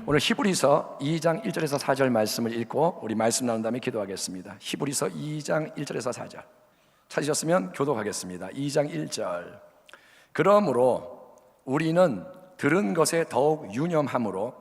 오늘 히브리서 2장 1절에서 4절 말씀을 읽고 우리 말씀 나눈 다음에 기도하겠습니다. 히브리서 2장 1절에서 4절 찾으셨으면 교독하겠습니다. 2장 1절. 그러므로 우리는 들은 것에 더욱 유념함으로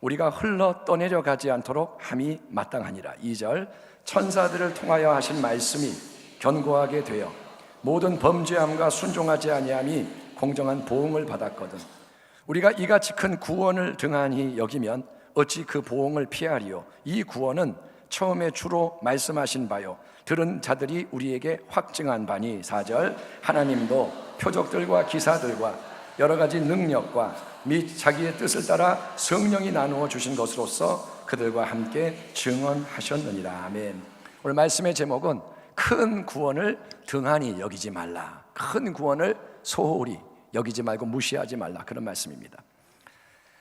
우리가 흘러 떠내려 가지 않도록 함이 마땅하니라. 2절. 천사들을 통하여 하신 말씀이 견고하게 되어 모든 범죄함과 순종하지 아니함이 공정한 보응을 받았거든. 우리가 이같이 큰 구원을 등한히 여기면 어찌 그 보응을 피하리요. 이 구원은 처음에 주로 말씀하신 바요 들은 자들이 우리에게 확증한 바니. 4절. 하나님도 표적들과 기사들과 여러 가지 능력과 및 자기의 뜻을 따라 성령이 나누어 주신 것으로서 그들과 함께 증언하셨느니라. 아멘. 오늘 말씀의 제목은 큰 구원을 등한히 여기지 말라. 큰 구원을 소홀히 여기지 말고 무시하지 말라, 그런 말씀입니다.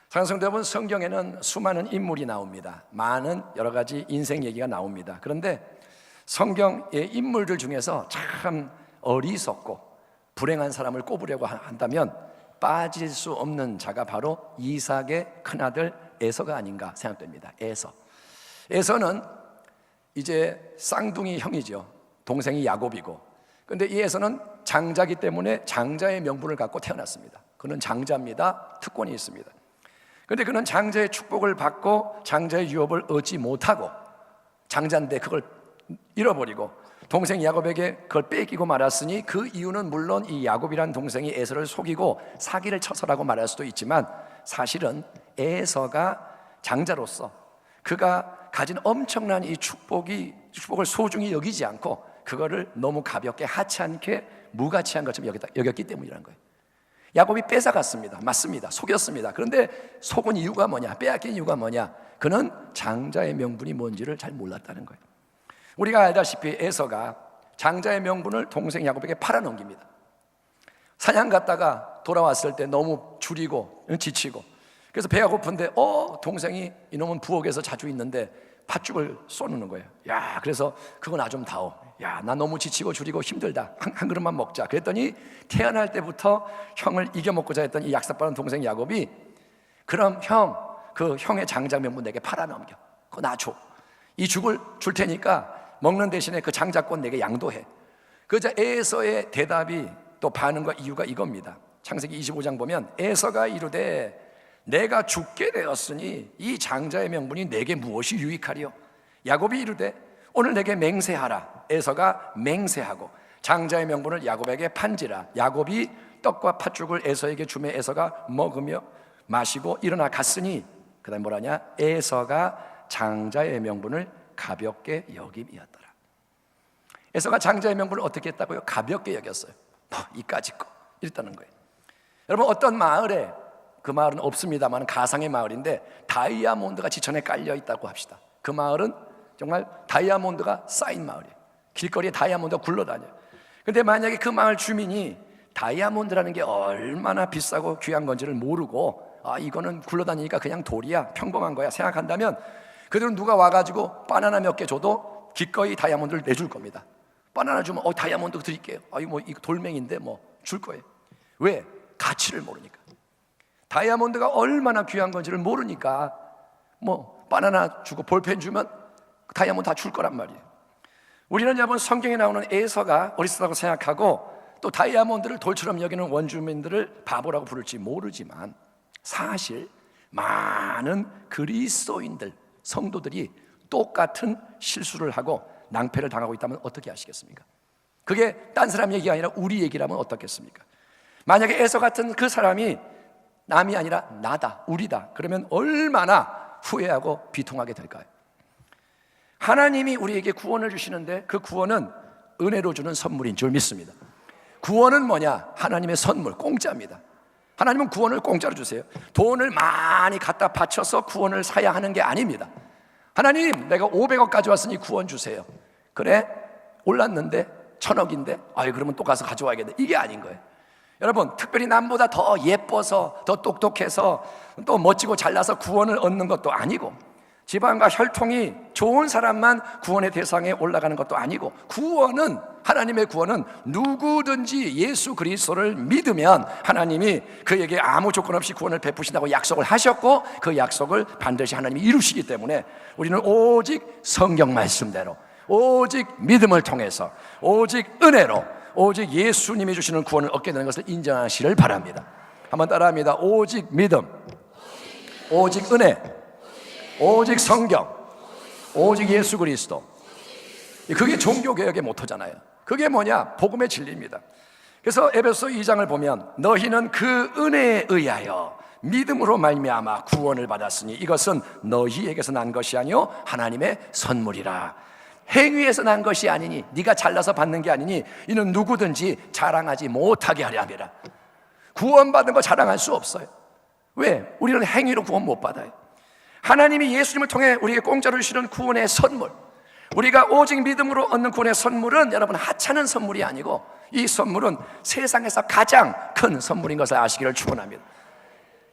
사랑하는 성도 여러분, 성경에는 수많은 인물이 나옵니다. 많은 여러 가지 인생 얘기가 나옵니다. 그런데 성경의 인물들 중에서 참 어리석고 불행한 사람을 꼽으려고 한다면 빠질 수 없는 자가 바로 이삭의 큰아들 에서가 아닌가 생각됩니다. 에서는 이제 쌍둥이 형이죠. 동생이 야곱이고, 그런데 이 에서는 장자기 때문에 장자의 명분을 갖고 태어났습니다. 그는 장자입니다. 특권이 있습니다. 그런데 그는 장자의 축복을 받고 장자의 유업을 얻지 못하고, 장자인데 그걸 잃어버리고 동생 야곱에게 그걸 뺏기고 말았으니, 그 이유는 물론 이 야곱이란 동생이 에서를 속이고 사기를 쳐서라고 말할 수도 있지만, 사실은 에서가 장자로서 그가 가진 엄청난 이 축복을 소중히 여기지 않고 그거를 너무 가볍게 하찮게 무가치한 것처럼 여겼기 때문이라는 거예요. 야곱이 뺏어갔습니다. 맞습니다. 속였습니다. 그런데 속은 이유가 뭐냐? 빼앗긴 이유가 뭐냐? 그는 장자의 명분이 뭔지를 잘 몰랐다는 거예요. 우리가 알다시피 에서가 장자의 명분을 동생 야곱에게 팔아넘깁니다. 사냥 갔다가 돌아왔을 때 너무 줄이고 지치고, 그래서 배가 고픈데 동생이 이놈은 부엌에서 자주 있는데 팥죽을 쏘는 거예요. 야, 그래서 그거 나 좀 다오. 야, 나 너무 지치고 줄이고 힘들다. 한 그릇만 먹자. 그랬더니 태어날 때부터 형을 이겨먹고자 했던 이 약삭빠른 동생 야곱이, 그럼 그 형의 장자 명분 내게 팔아넘겨. 그거 나 줘. 이 죽을 줄 테니까 먹는 대신에 그 장자권 내게 양도해. 그러자 에서의 대답이, 또 반응과 이유가 이겁니다. 창세기 25장 보면 에서가 이르되 내가 죽게 되었으니 이 장자의 명분이 내게 무엇이 유익하리요? 야곱이 이르되 오늘 내게 맹세하라. 에서가 맹세하고 장자의 명분을 야곱에게 판지라. 야곱이 떡과 팥죽을 에서에게 주매 에서가 먹으며 마시고 일어나 갔으니, 그 다음에 뭐라냐? 에서가 장자의 명분을 가볍게 여김이었더라. 에서가 장자의 명분을 어떻게 했다고요? 가볍게 여겼어요. 이까짓 거 이랬다는 거예요. 여러분, 어떤 마을에, 그 마을은 없습니다만 가상의 마을인데 다이아몬드가 지천에 깔려 있다고 합시다. 그 마을은 정말 다이아몬드가 쌓인 마을이에요. 길거리에 다이아몬드가 굴러다녀요. 그런데 만약에 그 마을 주민이 다이아몬드라는 게 얼마나 비싸고 귀한 건지를 모르고, 이거는 굴러다니니까 그냥 돌이야, 평범한 거야 생각한다면, 그들은 누가 와가지고 바나나 몇 개 줘도 기꺼이 다이아몬드를 내줄 겁니다. 바나나 주면 다이아몬드 드릴게요. 이거 돌멩인데 줄 거예요. 왜? 가치를 모르니까. 다이아몬드가 얼마나 귀한 건지를 모르니까 바나나 주고 볼펜 주면 다이아몬드 다 줄 거란 말이에요. 우리는 여러분, 성경에 나오는 에서가 어리석다고 생각하고 또 다이아몬드를 돌처럼 여기는 원주민들을 바보라고 부를지 모르지만, 사실 많은 그리스도인들, 성도들이 똑같은 실수를 하고 낭패를 당하고 있다면 어떻게 하시겠습니까? 그게 딴 사람 얘기가 아니라 우리 얘기라면 어떻겠습니까? 만약에 에서 같은 그 사람이 남이 아니라 나다, 우리다, 그러면 얼마나 후회하고 비통하게 될까요? 하나님이 우리에게 구원을 주시는데 그 구원은 은혜로 주는 선물인 줄 믿습니다. 구원은 뭐냐? 하나님의 선물, 공짜입니다. 하나님은 구원을 공짜로 주세요. 돈을 많이 갖다 바쳐서 구원을 사야 하는 게 아닙니다. 하나님, 내가 500억 가져왔으니 구원 주세요. 그래? 올랐는데 1000억인데 그러면 또 가서 가져와야겠네. 이게 아닌 거예요. 여러분, 특별히 남보다 더 예뻐서, 더 똑똑해서, 또 멋지고 잘나서 구원을 얻는 것도 아니고, 지방과 혈통이 좋은 사람만 구원의 대상에 올라가는 것도 아니고, 구원은 하나님의 구원은 누구든지 예수 그리스도를 믿으면 하나님이 그에게 아무 조건 없이 구원을 베푸신다고 약속을 하셨고, 그 약속을 반드시 하나님이 이루시기 때문에 우리는 오직 성경 말씀대로, 오직 믿음을 통해서, 오직 은혜로, 오직 예수님이 주시는 구원을 얻게 되는 것을 인정하시를 바랍니다. 한번 따라합니다. 오직 믿음, 오직 은혜, 오직 성경, 오직 예수 그리스도. 그게 종교개혁의 모토잖아요. 그게 뭐냐? 복음의 진리입니다. 그래서 에베소 2장을 보면 너희는 그 은혜에 의하여 믿음으로 말미암아 구원을 받았으니 이것은 너희에게서 난 것이 아니요 하나님의 선물이라. 행위에서 난 것이 아니니, 네가 잘나서 받는 게 아니니 이는 누구든지 자랑하지 못하게 하려 함이라. 구원받은 거 자랑할 수 없어요. 왜? 우리는 행위로 구원 못 받아요. 하나님이 예수님을 통해 우리에게 공짜로 주시는 구원의 선물, 우리가 오직 믿음으로 얻는 구원의 선물은 여러분 하찮은 선물이 아니고, 이 선물은 세상에서 가장 큰 선물인 것을 아시기를 축원합니다.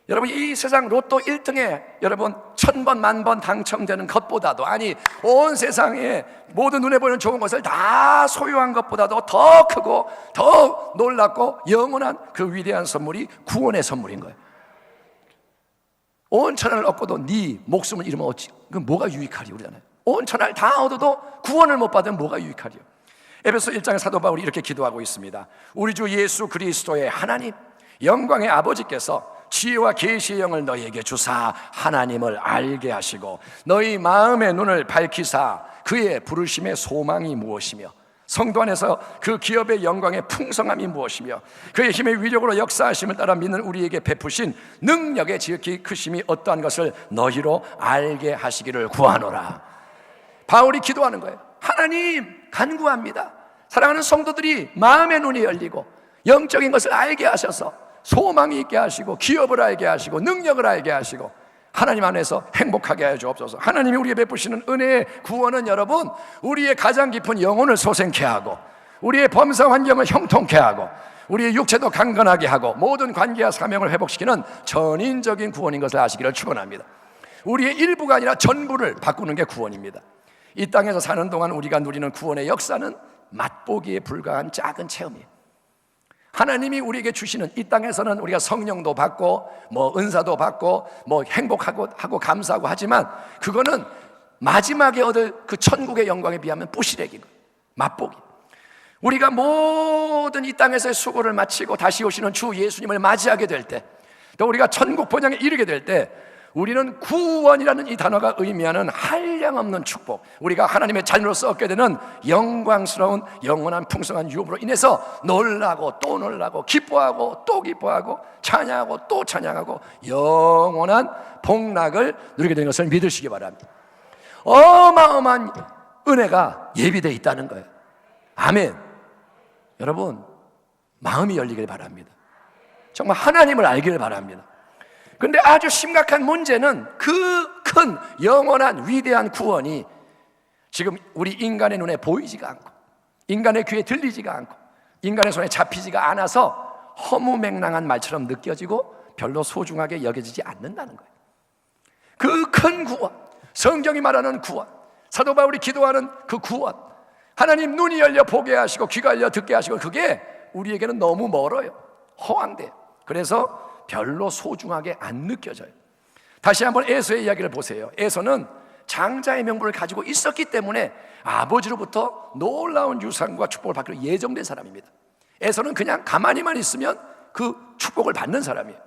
여러분, 이 세상 로또 1등에 여러분 1000번 만번 당첨되는 것보다도, 아니 온 세상에 모든 눈에 보이는 좋은 것을 다 소유한 것보다도 더 크고 더 놀랍고 영원한 그 위대한 선물이 구원의 선물인 거예요. 온 천하를 얻고도 네 목숨을 잃으면 어찌, 그건 뭐가 유익하리 그러잖아요. 온 천하를 다 얻어도 구원을 못 받으면 뭐가 유익하리요. 에베소 1장에 사도 바울이 이렇게 기도하고 있습니다. 우리 주 예수 그리스도의 하나님 영광의 아버지께서 지혜와 계시의 영을 너희에게 주사 하나님을 알게 하시고 너희 마음의 눈을 밝히사 그의 부르심의 소망이 무엇이며 성도 안에서 그 기업의 영광의 풍성함이 무엇이며 그의 힘의 위력으로 역사하심을 따라 믿는 우리에게 베푸신 능력의 지극히 크심이 어떠한 것을 너희로 알게 하시기를 구하노라. 바울이 기도하는 거예요. 하나님 간구합니다. 사랑하는 성도들이 마음의 눈이 열리고 영적인 것을 알게 하셔서 소망이 있게 하시고 기업을 알게 하시고 능력을 알게 하시고 하나님 안에서 행복하게 하여 주옵소서. 하나님이 우리에게 베푸시는 은혜의 구원은 여러분 우리의 가장 깊은 영혼을 소생케 하고 우리의 범사 환경을 형통케 하고 우리의 육체도 강건하게 하고 모든 관계와 사명을 회복시키는 전인적인 구원인 것을 아시기를 축원합니다. 우리의 일부가 아니라 전부를 바꾸는 게 구원입니다. 이 땅에서 사는 동안 우리가 누리는 구원의 역사는 맛보기에 불과한 작은 체험이에요. 하나님이 우리에게 주시는 이 땅에서는 우리가 성령도 받고 뭐 은사도 받고 뭐 행복하고 하고 감사하고 하지만 그거는 마지막에 얻을 그 천국의 영광에 비하면 뿌시래기고 맛보기. 우리가 모든 이 땅에서의 수고를 마치고 다시 오시는 주 예수님을 맞이하게 될 때, 또 우리가 천국 본향에 이르게 될 때 우리는 구원이라는 이 단어가 의미하는 한량없는 축복, 우리가 하나님의 자녀로서 얻게 되는 영광스러운 영원한 풍성한 유업으로 인해서 놀라고 또 놀라고 기뻐하고 또 기뻐하고 찬양하고 또 찬양하고 영원한 복락을 누리게 되는 것을 믿으시기 바랍니다. 어마어마한 은혜가 예비되어 있다는 거예요. 아멘. 여러분 마음이 열리길 바랍니다. 정말 하나님을 알기를 바랍니다. 근데 아주 심각한 문제는 그 큰 영원한 위대한 구원이 지금 우리 인간의 눈에 보이지가 않고 인간의 귀에 들리지가 않고 인간의 손에 잡히지가 않아서 허무맹랑한 말처럼 느껴지고 별로 소중하게 여겨지지 않는다는 거예요. 그 큰 구원, 성경이 말하는 구원, 사도 바울이 기도하는 그 구원, 하나님 눈이 열려 보게 하시고 귀가 열려 듣게 하시고 그게 우리에게는 너무 멀어요. 허황돼요. 그래서 별로 소중하게 안 느껴져요. 다시 한번 에서의 이야기를 보세요. 에서는 장자의 명분을 가지고 있었기 때문에 아버지로부터 놀라운 유산과 축복을 받기로 예정된 사람입니다. 에서는 그냥 가만히만 있으면 그 축복을 받는 사람이에요.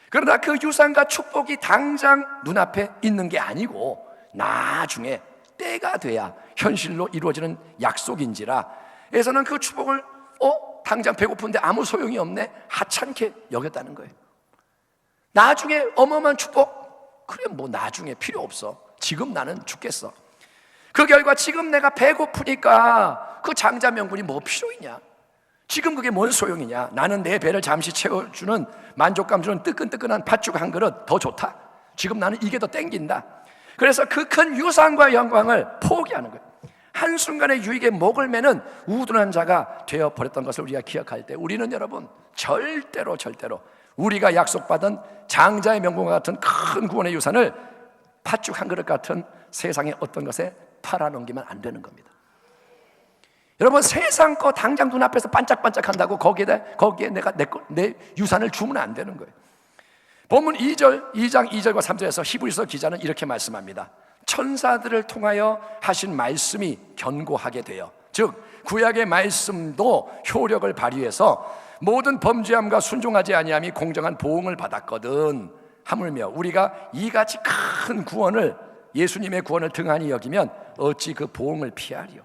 그러나 그 유산과 축복이 당장 눈앞에 있는 게 아니고 나중에 때가 돼야 현실로 이루어지는 약속인지라 에서는 그 축복을 당장 배고픈데 아무 소용이 없네 하찮게 여겼다는 거예요. 나중에 어마어마한 축복, 그래 뭐 나중에 필요 없어. 지금 나는 죽겠어. 그 결과 지금 내가 배고프니까 그 장자 명분이 뭐 필요 있냐. 지금 그게 뭔 소용이냐. 나는 내 배를 잠시 채워주는 만족감 주는 뜨끈뜨끈한 팥죽 한 그릇 더 좋다. 지금 나는 이게 더 땡긴다. 그래서 그 큰 유산과 영광을 포기하는 거예요. 한순간의 유익에 목을 매는 우둔한 자가 되어버렸던 것을 우리가 기억할 때 우리는 여러분 절대로 우리가 약속받은 장자의 명분과 같은 큰 구원의 유산을 팥죽 한 그릇 같은 세상의 어떤 것에 팔아넘기면 안 되는 겁니다. 여러분, 세상 거 당장 눈앞에서 반짝반짝한다고 거기에 내가 내 유산을 주면 안 되는 거예요. 본문 2장 2절과 3절에서 히브리서 기자는 이렇게 말씀합니다. 천사들을 통하여 하신 말씀이 견고하게 되어, 즉 구약의 말씀도 효력을 발휘해서 모든 범죄함과 순종하지 아니함이 공정한 보응을 받았거든. 하물며 우리가 이같이 큰 구원을, 예수님의 구원을 등한히 여기면 어찌 그 보응을 피하리요.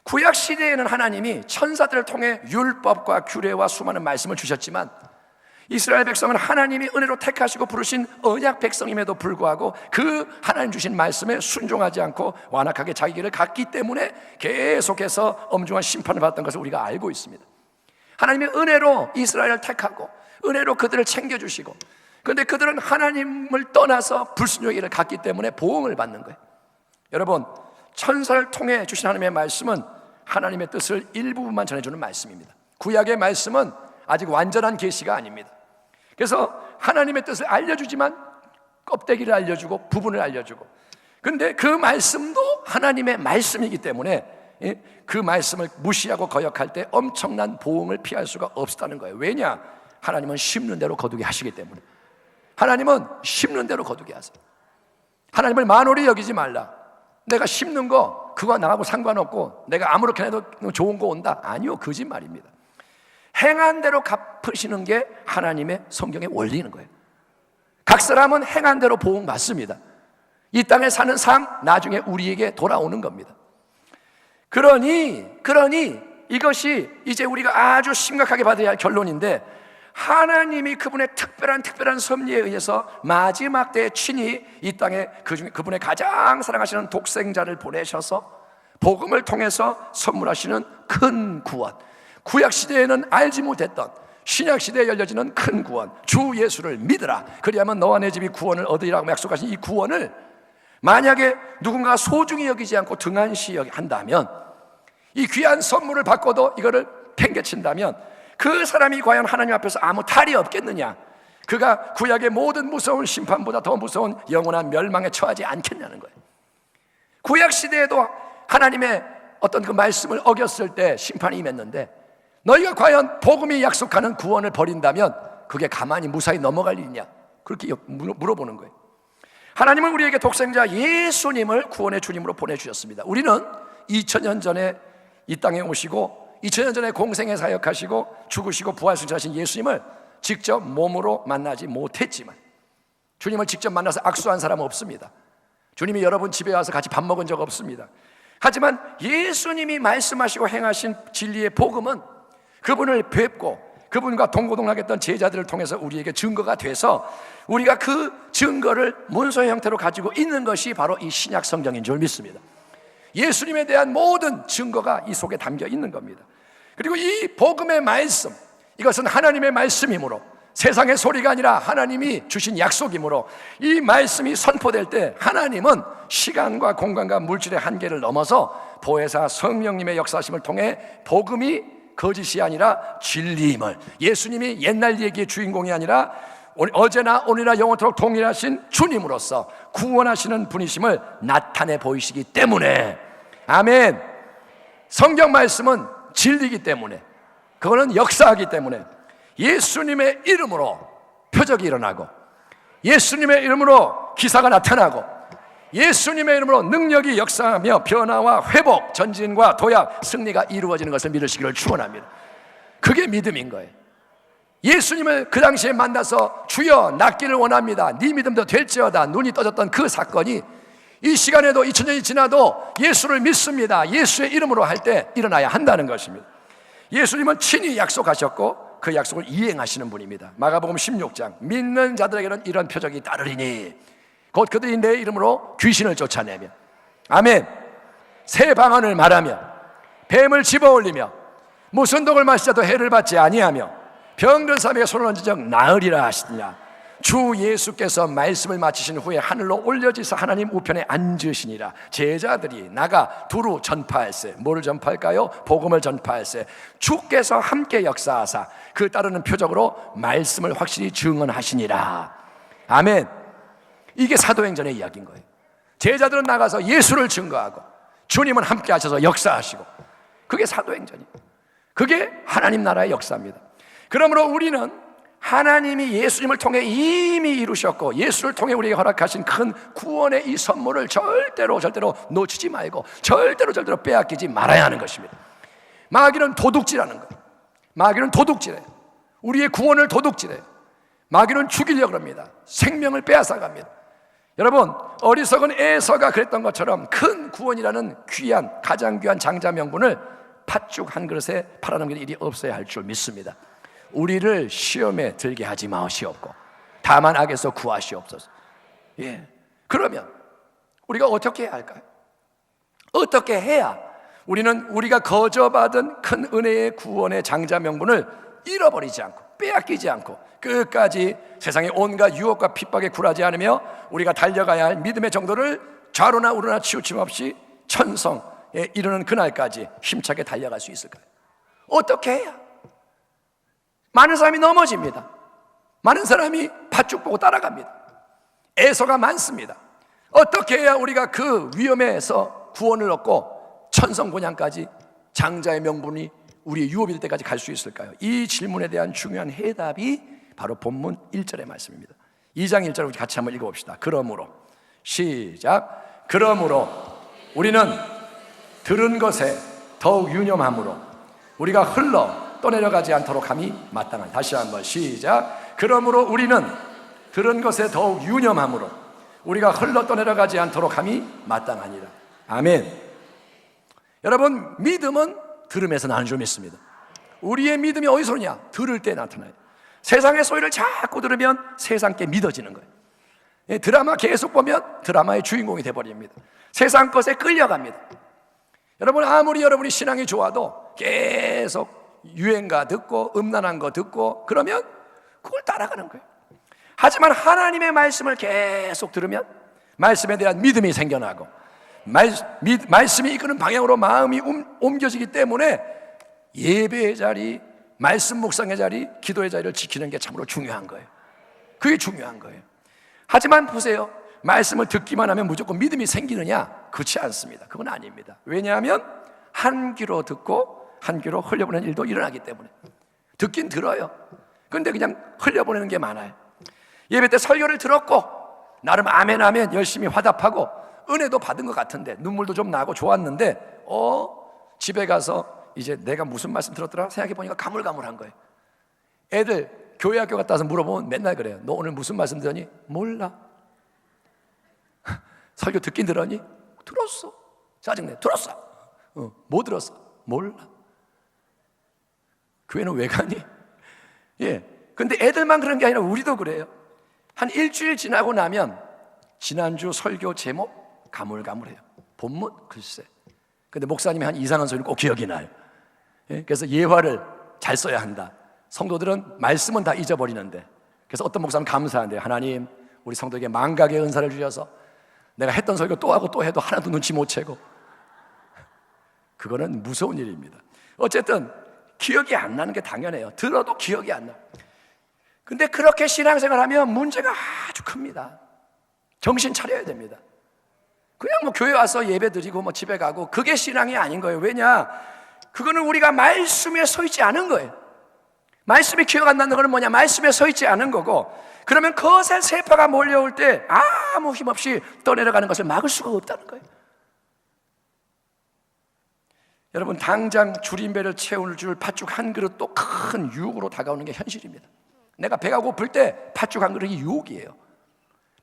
구약 시대에는 하나님이 천사들을 통해 율법과 규례와 수많은 말씀을 주셨지만 이스라엘 백성은 하나님이 은혜로 택하시고 부르신 언약 백성임에도 불구하고 그 하나님 주신 말씀에 순종하지 않고 완악하게 자기 길을 갔기 때문에 계속해서 엄중한 심판을 받았던 것을 우리가 알고 있습니다. 하나님이 은혜로 이스라엘을 택하고 은혜로 그들을 챙겨주시고, 그런데 그들은 하나님을 떠나서 불순종의 길을 갔기 때문에 보응을 받는 거예요. 여러분, 천사를 통해 주신 하나님의 말씀은 하나님의 뜻을 일부분만 전해주는 말씀입니다. 구약의 말씀은 아직 완전한 계시가 아닙니다. 그래서 하나님의 뜻을 알려주지만 껍데기를 알려주고 부분을 알려주고, 그런데 그 말씀도 하나님의 말씀이기 때문에 그 말씀을 무시하고 거역할 때 엄청난 보응을 피할 수가 없다는 거예요. 왜냐? 하나님은 심는 대로 거두게 하시기 때문에. 하나님은 심는 대로 거두게 하세요. 하나님을 만홀히 여기지 말라. 내가 심는 거 그거 나하고 상관없고 내가 아무렇게나 해도 좋은 거 온다. 아니요, 거짓말입니다. 행한 대로 갚으시는 게 하나님의 성경의 원리인 거예요. 각 사람은 행한 대로 보응 받습니다. 이 땅에 사는 삶 나중에 우리에게 돌아오는 겁니다. 그러니 이것이 이제 우리가 아주 심각하게 받아야 할 결론인데, 하나님이 그분의 특별한 섭리에 의해서 마지막 때에 친히 이 땅에 그분의 가장 사랑하시는 독생자를 보내셔서 복음을 통해서 선물하시는 큰 구원, 구약시대에는 알지 못했던 신약시대에 열려지는 큰 구원, 주 예수를 믿으라 그리하면 너와 내 집이 구원을 얻으리라고 약속하신 이 구원을 만약에 누군가 소중히 여기지 않고 등한시 한다면, 이 귀한 선물을 받고도 이거를 팽개친다면 그 사람이 과연 하나님 앞에서 아무 탈이 없겠느냐? 그가 구약의 모든 무서운 심판보다 더 무서운 영원한 멸망에 처하지 않겠냐는 거예요. 구약시대에도 하나님의 어떤 그 말씀을 어겼을 때 심판이 임했는데, 너희가 과연 복음이 약속하는 구원을 버린다면 그게 가만히 무사히 넘어갈 일이냐? 그렇게 물어보는 거예요. 하나님은 우리에게 독생자 예수님을 구원의 주님으로 보내주셨습니다. 우리는 2000년 전에 이 땅에 오시고 2000년 전에 공생에 사역하시고 죽으시고 부활승천하신 예수님을 직접 몸으로 만나지 못했지만, 주님을 직접 만나서 악수한 사람은 없습니다. 주님이 여러분 집에 와서 같이 밥 먹은 적 없습니다. 하지만 예수님이 말씀하시고 행하신 진리의 복음은 그분을 뵙고 그분과 동고동락했던 제자들을 통해서 우리에게 증거가 돼서 우리가 그 증거를 문서의 형태로 가지고 있는 것이 바로 이 신약 성경인 줄 믿습니다. 예수님에 대한 모든 증거가 이 속에 담겨 있는 겁니다. 그리고 이 복음의 말씀, 이것은 하나님의 말씀이므로, 세상의 소리가 아니라 하나님이 주신 약속이므로, 이 말씀이 선포될 때 하나님은 시간과 공간과 물질의 한계를 넘어서 보혜사 성령님의 역사하심을 통해 복음이 거짓이 아니라 진리임을, 예수님이 옛날 얘기의 주인공이 아니라 어제나 오늘이나 영원토록 동일하신 주님으로서 구원하시는 분이심을 나타내 보이시기 때문에, 아멘. 성경 말씀은 진리이기 때문에, 그거는 역사하기 때문에 예수님의 이름으로 표적이 일어나고, 예수님의 이름으로 기사가 나타나고, 예수님의 이름으로 능력이 역사하며 변화와 회복, 전진과 도약, 승리가 이루어지는 것을 믿으시기를 축원합니다. 그게 믿음인 거예요. 예수님을 그 당시에 만나서 주여 낫기를 원합니다, 네 믿음도 될지어다 눈이 떠졌던 그 사건이 이 시간에도 2000년이 지나도 예수를 믿습니다, 예수의 이름으로 할 때 일어나야 한다는 것입니다. 예수님은 친히 약속하셨고 그 약속을 이행하시는 분입니다. 마가복음 16장, 믿는 자들에게는 이런 표적이 따르리니 곧 그들이 내 이름으로 귀신을 쫓아내며, 아멘, 새 방언을 말하며 뱀을 집어올리며 무슨 독을 마시자도 해를 받지 아니하며 병든 사람에게 손을 얹은 적 나으리라 하시느냐. 주 예수께서 말씀을 마치신 후에 하늘로 올려지사 하나님 우편에 앉으시니라. 제자들이 나가 두루 전파할세. 뭐를 전파할까요? 복음을 전파할세. 주께서 함께 역사하사 그 따르는 표적으로 말씀을 확실히 증언하시니라. 아멘. 이게 사도행전의 이야기인 거예요. 제자들은 나가서 예수를 증거하고 주님은 함께 하셔서 역사하시고, 그게 사도행전이에요. 그게 하나님 나라의 역사입니다. 그러므로 우리는 하나님이 예수님을 통해 이미 이루셨고 예수를 통해 우리에게 허락하신 큰 구원의 이 선물을 절대로 놓치지 말고 절대로 빼앗기지 말아야 하는 것입니다. 마귀는 도둑질하는 거예요. 마귀는 도둑질해요. 우리의 구원을 도둑질해요. 마귀는 죽이려고 합니다. 생명을 빼앗아갑니다. 여러분, 어리석은 에서가 그랬던 것처럼 큰 구원이라는 가장 귀한 장자 명분을 팥죽 한 그릇에 팔아넘길 일이 없어야 할 줄 믿습니다. 우리를 시험에 들게 하지 마시옵고 다만 악에서 구하시옵소서. 그러면 우리가 어떻게 해야 할까요? 어떻게 해야 우리가 거저받은 큰 은혜의 구원의 장자 명분을 잃어버리지 않고 빼앗기지 않고 끝까지 세상의 온갖 유혹과 핍박에 굴하지 않으며 우리가 달려가야 할 믿음의 정도를 좌로나 우로나 치우침 없이 천성에 이르는 그날까지 힘차게 달려갈 수 있을까요? 어떻게 해야? 많은 사람이 넘어집니다. 많은 사람이 팥죽 보고 따라갑니다. 애서가 많습니다. 어떻게 해야 우리가 그 위험에서 구원을 얻고 천성곤양까지 장자의 명분이 우리의 유업일 때까지 갈 수 있을까요? 이 질문에 대한 중요한 해답이 바로 본문 1절의 말씀입니다. 2장 1절 우리 같이 한번 읽어봅시다. 그러므로 시작. 그러므로 우리는 들은 것에 더욱 유념함으로 우리가 흘러 떠내려가지 않도록 함이 마땅한. 다시 한번 시작. 그러므로 우리는 들은 것에 더욱 유념함으로 우리가 흘러 떠내려가지 않도록 함이 마땅하니라. 아멘. 여러분, 믿음은 들음에서 나는 줄 믿습니다. 우리의 믿음이 어디서 오냐? 들을 때 나타나요. 세상의 소리를 자꾸 들으면 세상께 믿어지는 거예요. 드라마 계속 보면 드라마의 주인공이 돼버립니다. 세상 것에 끌려갑니다. 여러분, 아무리 여러분이 신앙이 좋아도 계속 유행가 듣고 음란한 거 듣고 그러면 그걸 따라가는 거예요. 하지만 하나님의 말씀을 계속 들으면 말씀에 대한 믿음이 생겨나고 말씀이 이끄는 방향으로 마음이 옮겨지기 때문에 예배의 자리, 말씀 묵상의 자리, 기도의 자리를 지키는 게 참으로 중요한 거예요. 그게 중요한 거예요. 하지만 보세요, 말씀을 듣기만 하면 무조건 믿음이 생기느냐? 그렇지 않습니다. 그건 아닙니다. 왜냐하면 한 귀로 듣고 한 귀로 흘려보내는 일도 일어나기 때문에. 듣긴 들어요. 그런데 그냥 흘려보내는 게 많아요. 예배 때 설교를 들었고 나름 아멘 아멘 열심히 화답하고 은혜도 받은 것 같은데 눈물도 좀 나고 좋았는데 집에 가서 이제 내가 무슨 말씀 들었더라 생각해보니까 가물가물한 거예요. 애들 교회 학교 갔다 와서 물어보면 맨날 그래요. 너 오늘 무슨 말씀 들었니? 몰라. 설교 듣긴 들었니? 들었어. 짜증내. 들었어. 뭐 들었어? 몰라. 교회는 왜 가니? 근데 애들만 그런 게 아니라 우리도 그래요. 한 일주일 지나고 나면 지난주 설교 제목 가물가물해요. 본문 글쎄. 근데 목사님이 한 이상한 소리를 꼭 기억이 나요. 그래서 예화를 잘 써야 한다. 성도들은 말씀은 다 잊어버리는데, 그래서 어떤 목사는 감사한대요. 하나님, 우리 성도에게 망각의 은사를 주셔서 내가 했던 설교 또 하고 또 해도 하나도 눈치 못 채고. 그거는 무서운 일입니다. 어쨌든 기억이 안 나는 게 당연해요. 들어도 기억이 안 나. 근데 그렇게 신앙생활하면 문제가 아주 큽니다. 정신 차려야 됩니다. 그냥 뭐 교회 와서 예배 드리고 뭐 집에 가고 그게 신앙이 아닌 거예요. 왜냐? 그거는 우리가 말씀에 서 있지 않은 거예요. 말씀이 기억 안 나는 거는 뭐냐? 말씀에 서 있지 않은 거고, 그러면 거센 세파가 몰려올 때 아무 힘없이 떠내려가는 것을 막을 수가 없다는 거예요. 여러분, 당장 줄임배를 채울 줄 팥죽 한 그릇도 큰 유혹으로 다가오는 게 현실입니다. 내가 배가 고플 때 팥죽 한 그릇이 유혹이에요.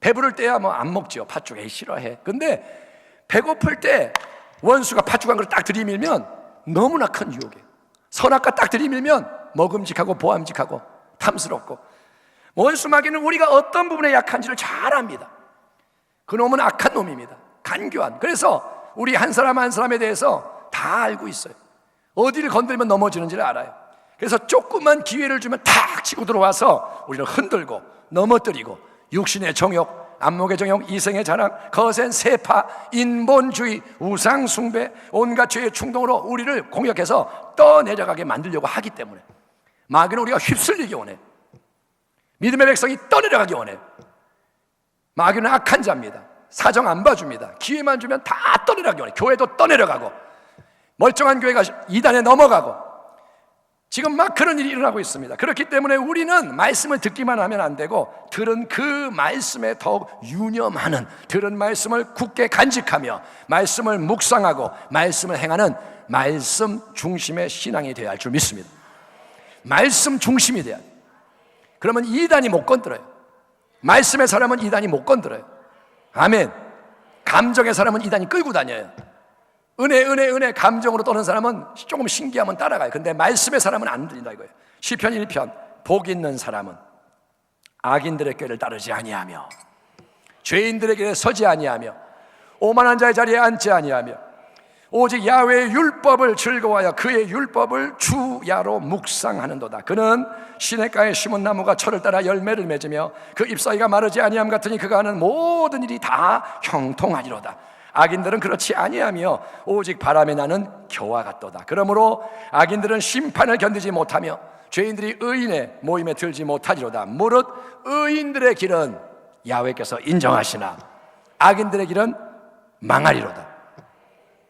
배부를 때야 뭐 안 먹죠. 팥죽 싫어해. 근데 배고플 때 원수가 팥죽 한 그릇 딱 들이밀면 너무나 큰 유혹이에요. 선악과 딱 들이밀면 먹음직하고 보암직하고 탐스럽고, 원수 마귀는 우리가 어떤 부분에 약한지를 잘 압니다. 그 놈은 악한 놈입니다. 간교한. 그래서 우리 한 사람 한 사람에 대해서 다 알고 있어요. 어디를 건드리면 넘어지는지를 알아요. 그래서 조금만 기회를 주면 탁 치고 들어와서 우리를 흔들고 넘어뜨리고, 육신의 정욕, 안목의 정욕, 이생의 자랑, 거센 세파, 인본주의, 우상숭배, 온갖 죄의 충동으로 우리를 공격해서 떠내려가게 만들려고 하기 때문에 마귀는 우리가 휩쓸리기 원해. 믿음의 백성이 떠내려가기 원해. 마귀는 악한 자입니다. 사정 안 봐줍니다. 기회만 주면 다 떠내려가기 원해. 교회도 떠내려가고 멀쩡한 교회가 이단에 넘어가고 지금 막 그런 일이 일어나고 있습니다. 그렇기 때문에 우리는 말씀을 듣기만 하면 안 되고 들은 그 말씀에 더욱 유념하는, 들은 말씀을 굳게 간직하며 말씀을 묵상하고 말씀을 행하는 말씀 중심의 신앙이 되어야 할 줄 믿습니다. 말씀 중심이 돼야 돼요. 그러면 이단이 못 건드려요. 말씀의 사람은 이단이 못 건드려요. 아멘. 감정의 사람은 이단이 끌고 다녀요. 은혜 감정으로 떠는 사람은 조금 신기하면 따라가요. 근데 말씀의 사람은 안 들린다 이거예요. 시편 1편, 복 있는 사람은 악인들의 꾀를 따르지 아니하며 죄인들의 길에 서지 아니하며 오만한 자의 자리에 앉지 아니하며 오직 야훼의 율법을 즐거워하여 그의 율법을 주야로 묵상하는도다. 그는 시냇가에 심은 나무가 철을 따라 열매를 맺으며 그 잎사귀가 마르지 아니함 같으니 그가 하는 모든 일이 다 형통하리로다. 악인들은 그렇지 아니하며 오직 바람에 나는 겨와 같도다. 그러므로 악인들은 심판을 견디지 못하며 죄인들이 의인의 모임에 들지 못하리로다. 무릇 의인들의 길은 야훼께서 인정하시나 악인들의 길은 망하리로다.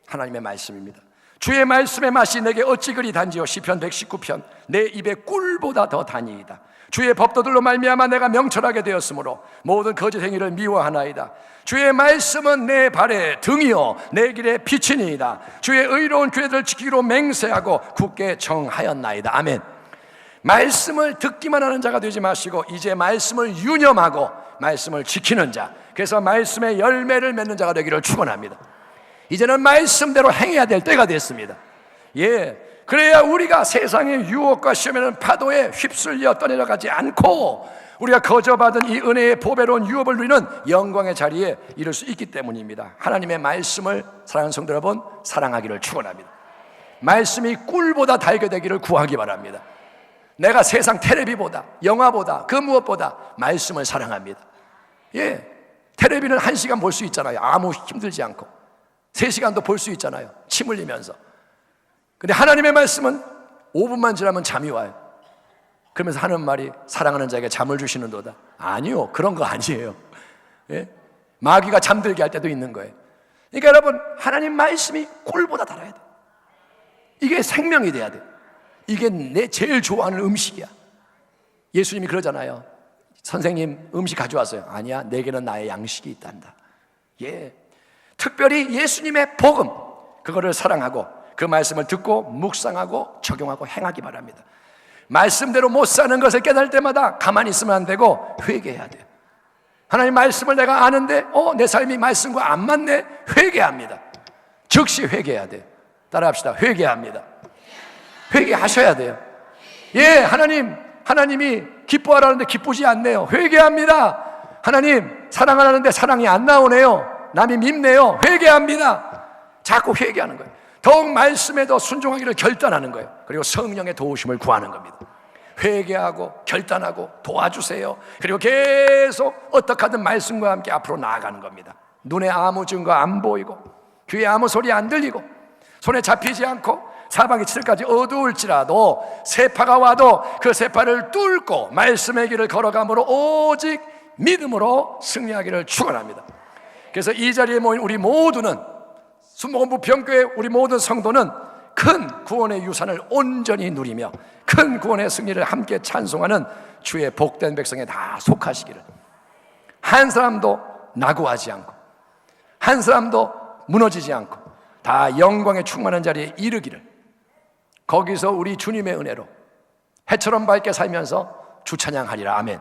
하나님의 말씀입니다. 주의 말씀의 맛이 내게 어찌 그리 단지요. 시편 119편, 내 입에 꿀보다 더 다니이다. 주의 법도들로 말미암아 내가 명철하게 되었으므로 모든 거짓 행위를 미워하나이다. 주의 말씀은 내 발의 등이요 내 길의 빛이니이다. 주의 의로운 규례들을 지키기로 맹세하고 굳게 정하였나이다. 아멘. 말씀을 듣기만 하는 자가 되지 마시고 이제 말씀을 유념하고 말씀을 지키는 자, 그래서 말씀의 열매를 맺는 자가 되기를 축원합니다. 이제는 말씀대로 행해야 될 때가 됐습니다. 그래야 우리가 세상의 유혹과 시험에는 파도에 휩쓸려 떠내려가지 않고 우리가 거저받은 이 은혜의 보배로운 유업을 누리는 영광의 자리에 이를 수 있기 때문입니다. 하나님의 말씀을 사랑하는 성도 여러분, 사랑하기를 축원합니다. 말씀이 꿀보다 달게 되기를 구하기 바랍니다. 내가 세상 텔레비보다, 영화보다, 그 무엇보다 말씀을 사랑합니다. 텔레비는 1시간 볼 수 있잖아요. 아무 힘들지 않고 3시간도 볼 수 있잖아요. 침 흘리면서. 근데 하나님의 말씀은 5분만 지나면 잠이 와요. 그러면서 하는 말이 사랑하는 자에게 잠을 주시는도다. 아니요, 그런 거 아니에요. 마귀가 잠들게 할 때도 있는 거예요. 그러니까 여러분, 하나님 말씀이 꿀보다 달아야 돼. 이게 생명이 돼야 돼. 이게 내 제일 좋아하는 음식이야. 예수님이 그러잖아요. 선생님 음식 가져왔어요. 아니야, 내게는 나의 양식이 있단다. 특별히 예수님의 복음, 그거를 사랑하고 그 말씀을 듣고 묵상하고 적용하고 행하기 바랍니다. 말씀대로 못 사는 것을 깨달을 때마다 가만히 있으면 안 되고 회개해야 돼요. 하나님 말씀을 내가 아는데 내 삶이 말씀과 안 맞네. 회개합니다. 즉시 회개해야 돼요. 따라합시다. 회개합니다. 회개하셔야 돼요. 하나님이 기뻐하라는데 기쁘지 않네요. 회개합니다. 하나님 사랑하라는데 사랑이 안 나오네요. 남이 밉네요. 회개합니다. 자꾸 회개하는 거예요. 더욱 말씀에 더 순종하기를 결단하는 거예요. 그리고 성령의 도우심을 구하는 겁니다. 회개하고 결단하고 도와주세요. 그리고 계속 어떻게 하든 말씀과 함께 앞으로 나아가는 겁니다. 눈에 아무 증거 안 보이고 귀에 아무 소리 안 들리고 손에 잡히지 않고 사방이 칠까지 어두울지라도 세파가 와도 그 세파를 뚫고 말씀의 길을 걸어감으로 오직 믿음으로 승리하기를 축원합니다. 그래서 이 자리에 모인 우리 모두는, 순복음 부평교회 우리 모든 성도는 큰 구원의 유산을 온전히 누리며 큰 구원의 승리를 함께 찬송하는 주의 복된 백성에 다 속하시기를, 한 사람도 낙오하지 않고 한 사람도 무너지지 않고 다 영광에 충만한 자리에 이르기를, 거기서 우리 주님의 은혜로 해처럼 밝게 살면서 주 찬양하리라. 아멘.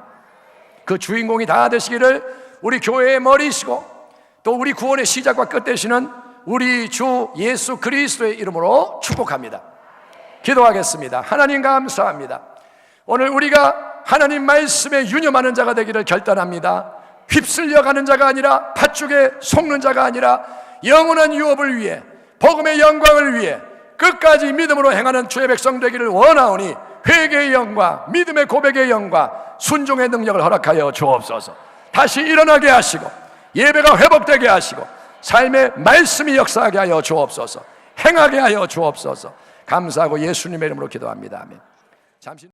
그 주인공이 다 되시기를 우리 교회의 머리시고 또 우리 구원의 시작과 끝 되시는 우리 주 예수 그리스도의 이름으로 축복합니다. 기도하겠습니다. 하나님 감사합니다. 오늘 우리가 하나님 말씀에 유념하는 자가 되기를 결단합니다. 휩쓸려가는 자가 아니라 팥죽에 속는 자가 아니라 영원한 유업을 위해, 복음의 영광을 위해 끝까지 믿음으로 행하는 주의 백성 되기를 원하오니 회개의 영광, 믿음의 고백의 영광, 순종의 능력을 허락하여 주옵소서. 다시 일어나게 하시고 예배가 회복되게 하시고 삶의 말씀이 역사하게 하여 주옵소서. 행하게 하여 주옵소서. 감사하고 예수님의 이름으로 기도합니다. 아멘. 잠시